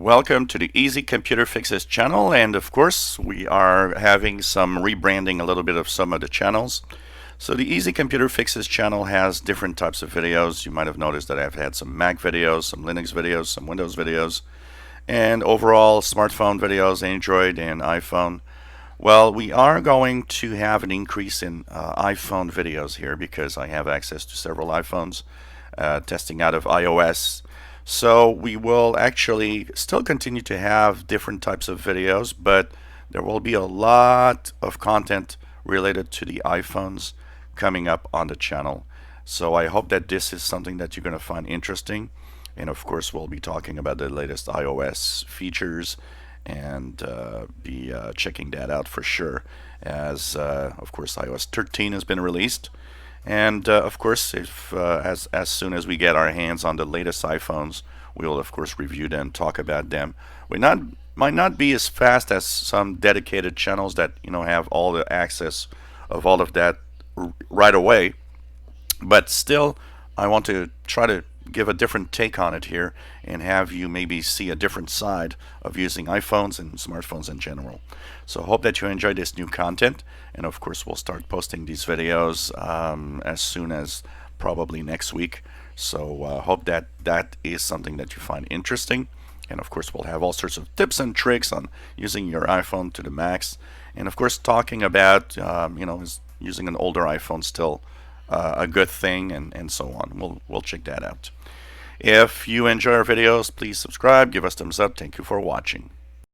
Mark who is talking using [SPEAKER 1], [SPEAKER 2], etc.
[SPEAKER 1] Welcome to the Easy Computer Fixes channel, and of course we are having some rebranding a little bit of some of the channels. So the Easy Computer Fixes channel has different types of videos. You might have noticed that I've had some Mac videos, some Linux videos, some Windows videos, and overall smartphone videos, Android and iPhone. Well, we are going to have an increase in iPhone videos here because I have access to several iPhones testing out of iOS. So we will actually still continue to have different types of videos, but there will be a lot of content related to the iPhones coming up on the channel. So I hope that this is something that you're going to find interesting. And of course, we'll be talking about the latest iOS features and be checking that out for sure, as of course iOS 13 has been released. And of course, if as soon as we get our hands on the latest iPhones, we will of course review them, talk about them. Might not be as fast as some dedicated channels that have all the access of all of that right away, but still, I want to try to give a different take on it here and have you maybe see a different side of using iPhones and smartphones in general. So hope that you enjoy this new content, and of course we'll start posting these videos as soon as probably next week. So hope that that is something that you find interesting, and of course we'll have all sorts of tips and tricks on using your iPhone to the max, and of course talking about is using an older iPhone still a good thing, and so on. We'll check that out. If you enjoy our videos, please subscribe, give us thumbs up. Thank you for watching.